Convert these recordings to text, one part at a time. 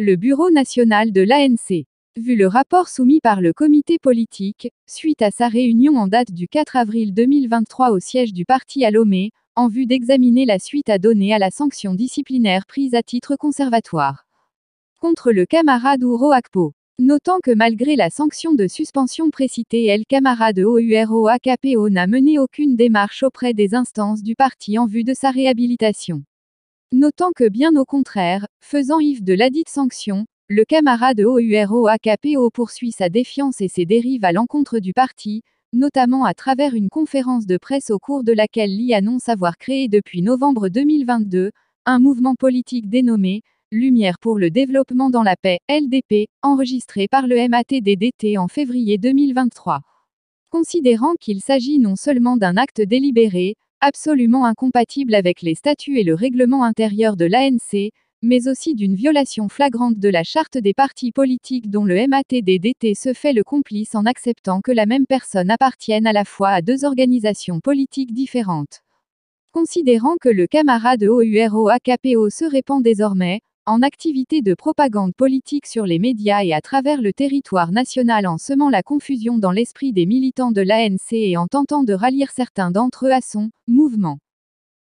Le Bureau national de l'ANC. Vu le rapport soumis par le comité politique, suite à sa réunion en date du 4 avril 2023 au siège du parti à Lomé, en vue d'examiner la suite à donner à la sanction disciplinaire prise à titre conservatoire contre le camarade Ouro Akpo. Notant que malgré la sanction de suspension précitée, le camarade Ouro Akpo n'a mené aucune démarche auprès des instances du parti en vue de sa réhabilitation. Notant que bien au contraire, faisant if de ladite sanction, le camarade Ouro Akpo poursuit sa défiance et ses dérives à l'encontre du parti, notamment à travers une conférence de presse au cours de laquelle l'I annonce avoir créé depuis novembre 2022, un mouvement politique dénommé Lumière pour le développement dans la paix, LDP, enregistré par le MATDDT en février 2023. Considérant qu'il s'agit non seulement d'un acte délibéré, absolument incompatible avec les statuts et le règlement intérieur de l'ANC, mais aussi d'une violation flagrante de la charte des partis politiques dont le MATDDT se fait le complice en acceptant que la même personne appartienne à la fois à deux organisations politiques différentes. Considérant que le camarade Ouro Akpo se répand désormais, en activité de propagande politique sur les médias et à travers le territoire national en semant la confusion dans l'esprit des militants de l'ANC et en tentant de rallier certains d'entre eux à son mouvement.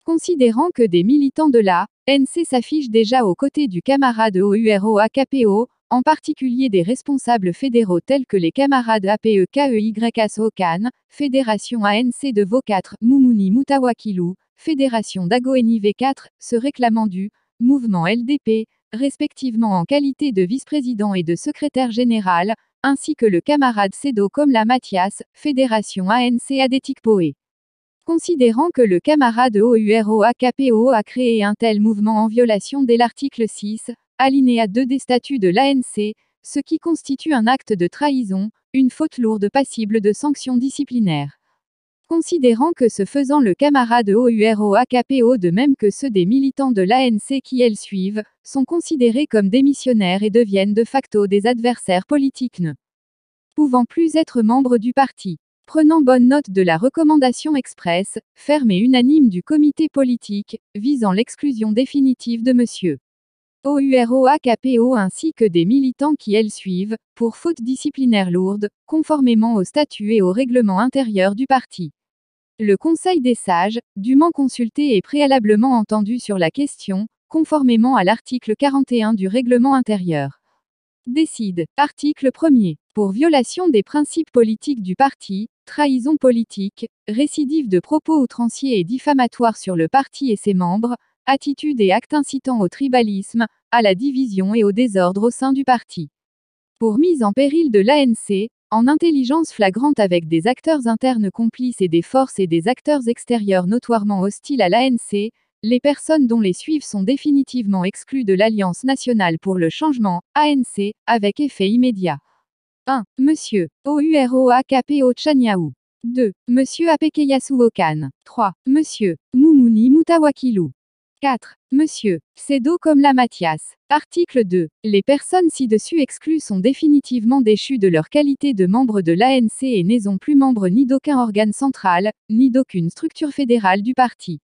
Considérant que des militants de l'ANC s'affichent déjà aux côtés du camarade Ouro Akpo, en particulier des responsables fédéraux tels que les camarades APEKEYS Okan, Fédération ANC de Vaux4, Moumouni Moutawakilou, Fédération d'Agoeni V4, se réclamant du mouvement LDP, respectivement en qualité de vice-président et de secrétaire général, ainsi que le camarade Sedo Komla Mathias, Fédération ANC Adétique-Poé. Considérant que le camarade Ouro Akpo a créé un tel mouvement en violation dès l'article 6, alinéa 2 des statuts de l'ANC, ce qui constitue un acte de trahison, une faute lourde passible de sanctions disciplinaires. Considérant que ce faisant le camarade Ouro Akpo de même que ceux des militants de l'ANC qui elles suivent, sont considérés comme démissionnaires et deviennent de facto des adversaires politiques ne pouvant plus être membres du parti. Prenant bonne note de la recommandation expresse, ferme et unanime du comité politique, visant l'exclusion définitive de M. Ouro Akpo ainsi que des militants qui elles suivent, pour faute disciplinaire lourde, conformément au statut et au règlement intérieur du parti. Le Conseil des sages, dûment consulté et préalablement entendu sur la question, conformément à l'article 41 du règlement intérieur, décide, article 1er, pour violation des principes politiques du parti, trahison politique, récidive de propos outranciers et diffamatoires sur le parti et ses membres, attitudes et actes incitant au tribalisme, à la division et au désordre au sein du parti. Pour mise en péril de l'ANC, en intelligence flagrante avec des acteurs internes complices et des forces et des acteurs extérieurs notoirement hostiles à l'ANC, les personnes dont les suives sont définitivement exclues de l'Alliance nationale pour le changement, ANC, avec effet immédiat. 1. Monsieur Ouro Akpo Tchaniaou. 2. Monsieur Apekeyasu Okan. 3. Monsieur Moumouni Moutawakilou. 4. Monsieur Sedo Komla Mathias. Article 2. Les personnes ci-dessus exclues sont définitivement déchues de leur qualité de membres de l'ANC et ne sont plus membres ni d'aucun organe central, ni d'aucune structure fédérale du parti.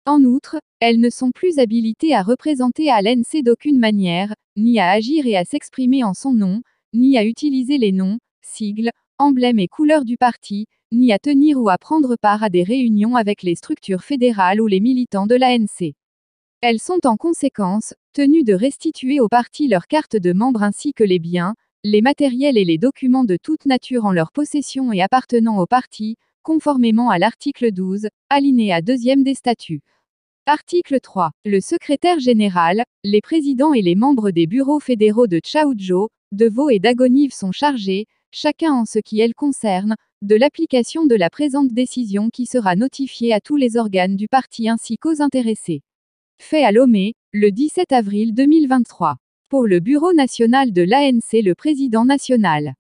En outre, elles ne sont plus habilitées à représenter à l'ANC d'aucune manière, ni à agir et à s'exprimer en son nom, ni à utiliser les noms, sigles, emblèmes et couleurs du parti, ni à tenir ou à prendre part à des réunions avec les structures fédérales ou les militants de l'ANC. Elles sont en conséquence tenues de restituer au parti leur carte de membre ainsi que les biens, les matériels et les documents de toute nature en leur possession et appartenant au parti, conformément à l'article 12, alinéa 2e des statuts. Article 3. Le secrétaire général, les présidents et les membres des bureaux fédéraux de Tchaoudjo, de Vaud et d'Agonive sont chargés, chacun en ce qui elle concerne, de l'application de la présente décision qui sera notifiée à tous les organes du parti ainsi qu'aux intéressés. Fait à Lomé, le 17 avril 2023. Pour le Bureau national de l'ANC, le président national.